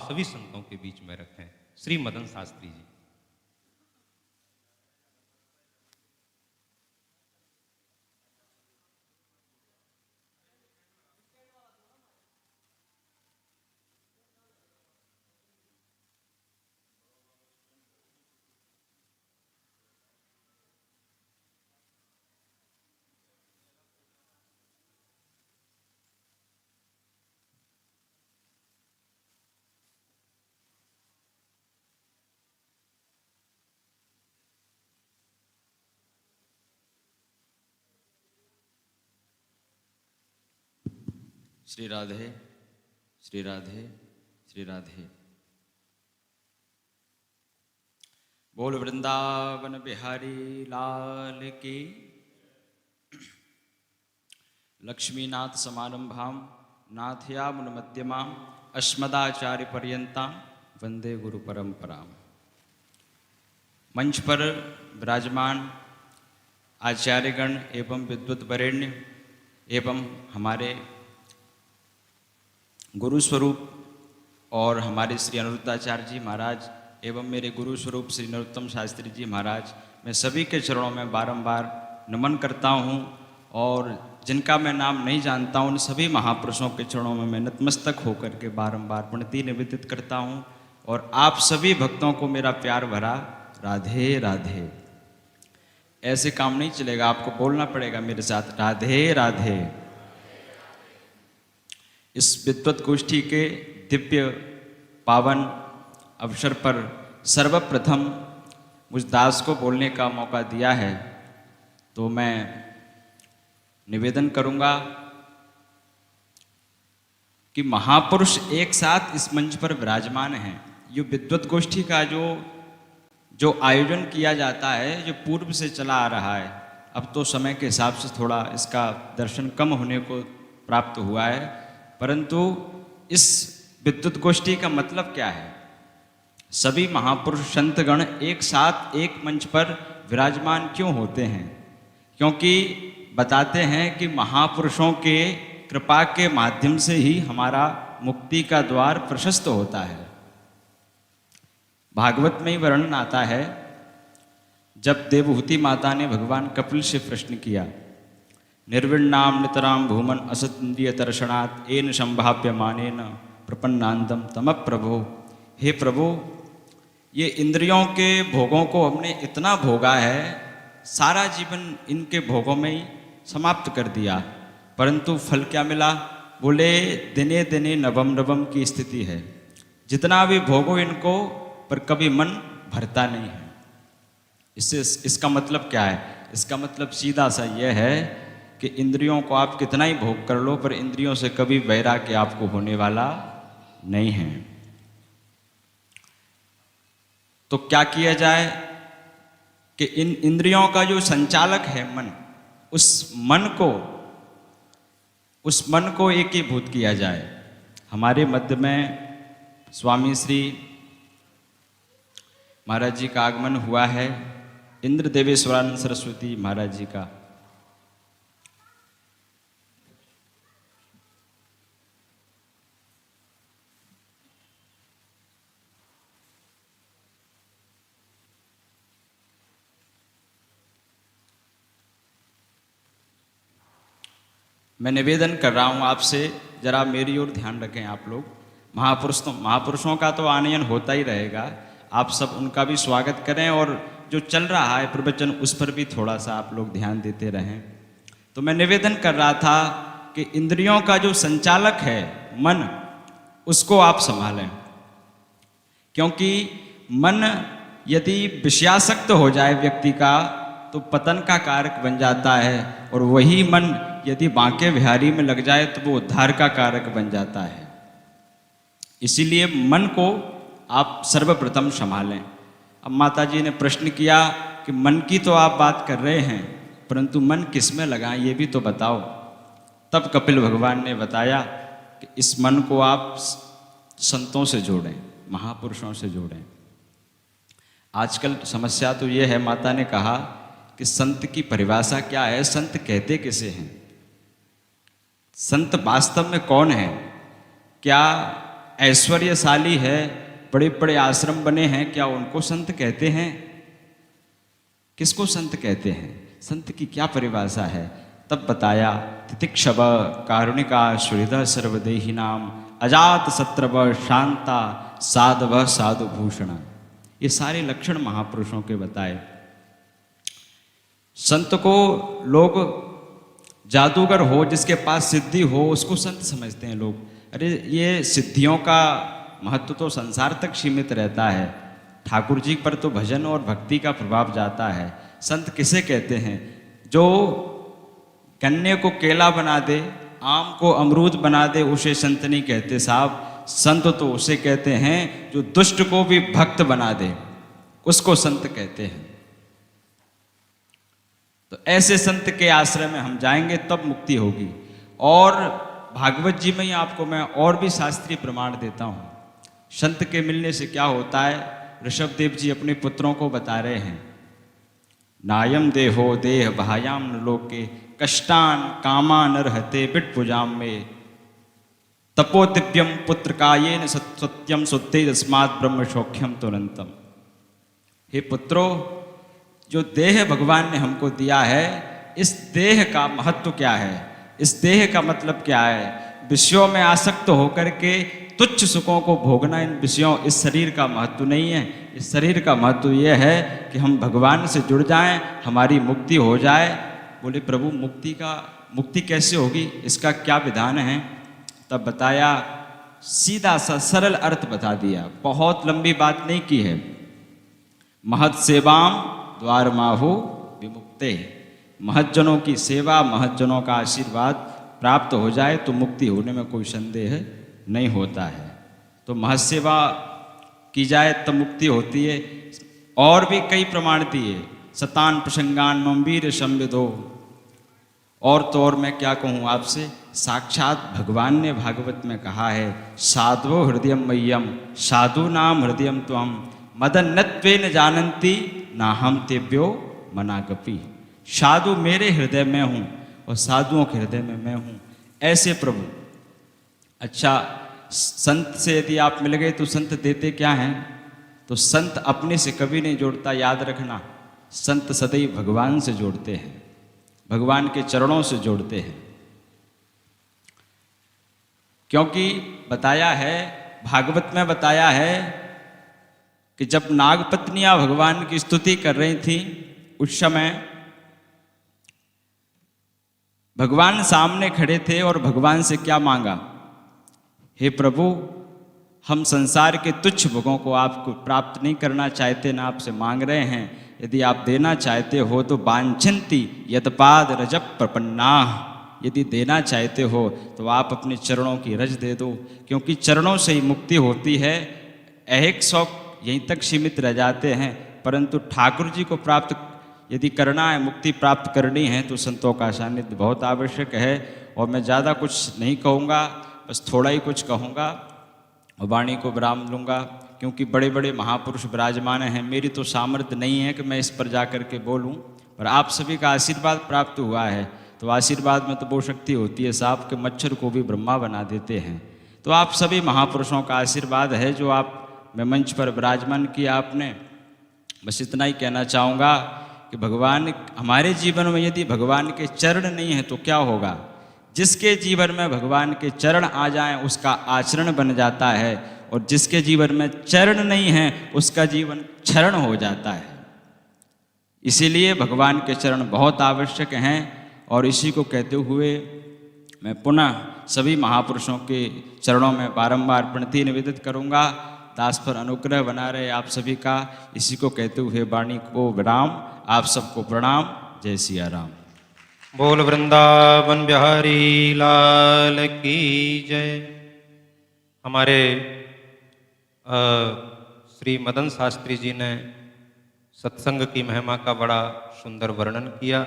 सभी संतों के बीच में रखें। श्री मदन शास्त्री जी। श्री राधे, श्री राधे, श्री राधे। बोल वृंदावन बिहारी लाल की। लक्ष्मीनाथ समारंभाम नाथयामुन मध्यमाम अस्मदाचार्य पर्यंताम वंदे गुरु परंपराम। मंच पर विराजमान आचार्यगण एवं विद्वत वरेण्य एवं हमारे गुरु स्वरूप और हमारे श्री अनिरुद्धाचार्य जी महाराज एवं मेरे गुरु स्वरूप श्री नरोत्तम शास्त्री जी महाराज, मैं सभी के चरणों में बारंबार नमन करता हूँ। और जिनका मैं नाम नहीं जानता हूँ उन सभी महापुरुषों के चरणों में मैं नतमस्तक होकर के बारंबार प्रणति निवेदित करता हूँ। और आप सभी भक्तों को मेरा प्यार भरा राधे राधे। ऐसे काम नहीं चलेगा, आपको बोलना पड़ेगा मेरे साथ, राधे राधे। इस विद्वत गोष्ठी के दिव्य पावन अवसर पर सर्वप्रथम मुझ दास को बोलने का मौका दिया है, तो मैं निवेदन करूंगा कि महापुरुष एक साथ इस मंच पर विराजमान हैं। ये विद्वत गोष्ठी का जो आयोजन किया जाता है, जो पूर्व से चला आ रहा है, अब तो समय के हिसाब से थोड़ा इसका दर्शन कम होने को प्राप्त हुआ है, परंतु इस विद्वत गोष्ठी का मतलब क्या है? सभी महापुरुष संतगण एक साथ एक मंच पर विराजमान क्यों होते हैं? क्योंकि बताते हैं कि महापुरुषों के कृपा के माध्यम से ही हमारा मुक्ति का द्वार प्रशस्त होता है। भागवत में ही वर्णन आता है, जब देवहूति माता ने भगवान कपिल से प्रश्न किया, निर्विण्णाम नितराम भूमन असत्न्द्रिय दर्शनात् एन संभाव्य मानेन प्रपन्नांदम तम प्रभो। हे प्रभु, ये इंद्रियों के भोगों को हमने इतना भोगा है, सारा जीवन इनके भोगों में ही समाप्त कर दिया, परंतु फल क्या मिला? बोले दिने दिने नवम नवम की स्थिति है, जितना भी भोगो इनको पर कभी मन भरता नहीं है। इसका मतलब क्या है? इसका मतलब सीधा सा यह है कि इंद्रियों को आप कितना ही भोग कर लो, पर इंद्रियों से कभी वैराग्य आपको होने वाला नहीं है। तो क्या किया जाए कि इन इंद्रियों का जो संचालक है मन, उस मन को एकीभूत किया जाए। हमारे मध्य में स्वामी श्री महाराज जी का आगमन हुआ है, इंद्र देवेश्वरानंद सरस्वती महाराज जी का। मैं निवेदन कर रहा हूँ आपसे, जरा मेरी ओर ध्यान रखें आप लोग। महापुरुषों का तो आनयन होता ही रहेगा, आप सब उनका भी स्वागत करें, और जो चल रहा है प्रवचन उस पर भी थोड़ा सा आप लोग ध्यान देते रहें। तो मैं निवेदन कर रहा था कि इंद्रियों का जो संचालक है मन, उसको आप संभालें, क्योंकि मन यदि विषयासक्त हो जाए व्यक्ति का तो पतन का कारक बन जाता है, और वही मन यदि बांके बिहारी में लग जाए तो वो उद्धार का कारक बन जाता है। इसीलिए मन को आप सर्वप्रथम संभालें। अब माता जी ने प्रश्न किया कि मन की तो आप बात कर रहे हैं, परंतु मन किस में लगाएं ये भी तो बताओ। तब कपिल भगवान ने बताया कि इस मन को आप संतों से जोड़ें, महापुरुषों से जोड़ें। आजकल समस्या तो ये है, माता ने कहा कि संत की परिभाषा क्या है, संत कहते किसे हैं, संत वास्तव में कौन है? क्या ऐश्वर्यशाली है, बड़े बड़े आश्रम बने हैं, क्या उनको संत कहते हैं? किसको संत कहते हैं? संत की क्या परिभाषा है? तब बताया, तितिक्षव कारुणिका सुहृद सर्वदेही नाम अजात शत्रव शांता साधव साधु भूषण। ये सारे लक्षण महापुरुषों के बताए। संत को लोग जादूगर हो, जिसके पास सिद्धि हो, उसको संत समझते हैं लोग। अरे ये सिद्धियों का महत्व तो संसार तक सीमित रहता है, ठाकुर जी पर तो भजन और भक्ति का प्रभाव जाता है। संत किसे कहते हैं? जो गन्ने को केला बना दे, आम को अमरूद बना दे, उसे संत नहीं कहते साहब। संत तो उसे कहते हैं जो दुष्ट को भी भक्त बना दे, उसको संत कहते हैं। तो ऐसे संत के आश्रय में हम जाएंगे तब मुक्ति होगी। और भागवत जी में ही आपको मैं और भी शास्त्रीय प्रमाण देता हूं। संत के मिलने से क्या होता है, ऋषभदेव जी अपने पुत्रों को बता रहे हैं। नायम देहो देह भायाम न लोके कष्टान कामान रहते बिट पुजाम में तपो दिव्यम पुत्र कायेन सत्यम सुद्धे तस्मात् ब्रह्म सौख्यम तुरंतम। हे पुत्रों, जो देह भगवान ने हमको दिया है, इस देह का महत्व क्या है? इस देह का मतलब क्या है? विषयों में आसक्त होकर के तुच्छ सुखों को भोगना, इन विषयों, इस शरीर का महत्व नहीं है। इस शरीर का महत्व यह है कि हम भगवान से जुड़ जाएं, हमारी मुक्ति हो जाए। बोले प्रभु मुक्ति कैसे होगी, इसका क्या विधान है? तब बताया, सीधा सा सरल अर्थ बता दिया, बहुत लंबी बात नहीं की है। महत सेवाम द्वार माहु विमुक्ते। महज्जनों की सेवा, महज्जनों का आशीर्वाद प्राप्त हो जाए तो मुक्ति होने में कोई संदेह नहीं होता है। तो महसेवा की जाए तब मुक्ति होती है। और भी कई प्रमाण दिए, सतान प्रसंगान मम्बीर संविदो। और तो और मैं क्या कहूँ आपसे, साक्षात भगवान ने भागवत में कहा है, साधवो हृदयम मह्यम साधु नाम हृदयम त्वम मदन्नत्वेन जानन्ति नाहम तेभ्यो मनागपि। साधु मेरे हृदय में हूँ और साधुओं के हृदय में मैं हूँ, ऐसे प्रभु। अच्छा, संत से यदि आप मिल गए तो संत देते क्या हैं? तो संत अपने से कभी नहीं जोड़ता, याद रखना। संत सदैव भगवान से जोड़ते हैं, भगवान के चरणों से जोड़ते हैं। क्योंकि बताया है, भागवत में बताया है कि जब नागपत्नियां भगवान की स्तुति कर रही थी, उस समय भगवान सामने खड़े थे और भगवान से क्या मांगा? हे प्रभु, हम संसार के तुच्छ भोगों को आपको प्राप्त नहीं करना चाहते, ना आपसे मांग रहे हैं। यदि आप देना चाहते हो तो वांछन्ति यत्पाद रजप प्रपन्ना। यदि देना चाहते हो तो आप अपने चरणों की रज दे दो, क्योंकि चरणों से ही मुक्ति होती है। ऐहिक शौक यहीं तक सीमित रह जाते हैं, परंतु ठाकुर जी को प्राप्त यदि करना है, मुक्ति प्राप्त करनी है, तो संतों का सानिध्य बहुत आवश्यक है। और मैं ज़्यादा कुछ नहीं कहूँगा, बस थोड़ा ही कुछ कहूँगा और वाणी को विराम लूँगा, क्योंकि बड़े बड़े महापुरुष विराजमान हैं। मेरी तो सामर्थ्य नहीं है कि मैं इस पर जा कर के बोलूँ, पर आप सभी का आशीर्वाद प्राप्त हुआ है। तो आशीर्वाद में तो वो शक्ति होती है, सांप के मच्छर को भी ब्रह्मा बना देते हैं। तो आप सभी महापुरुषों का आशीर्वाद है जो आप मैं मंच पर विराजमान किया आपने। बस इतना ही कहना चाहूँगा कि भगवान हमारे जीवन में यदि भगवान के चरण नहीं है तो क्या होगा? जिसके जीवन में भगवान के चरण आ जाएं उसका आचरण बन जाता है, और जिसके जीवन में चरण नहीं है उसका जीवन क्षरण हो जाता है। इसीलिए भगवान के चरण बहुत आवश्यक हैं। और इसी को कहते हुए मैं पुनः सभी महापुरुषों के चरणों में बारंबार प्रणति निवेदित करूँगा। दास पर अनुग्रह बना रहे आप सभी का। इसी को कहते हुए वाणी को विराम। आप सबको प्रणाम। जय सिया राम। बोल वृंदावन बिहारी लाल की जय। हमारे श्री मदन शास्त्री जी ने सत्संग की महिमा का बड़ा सुंदर वर्णन किया।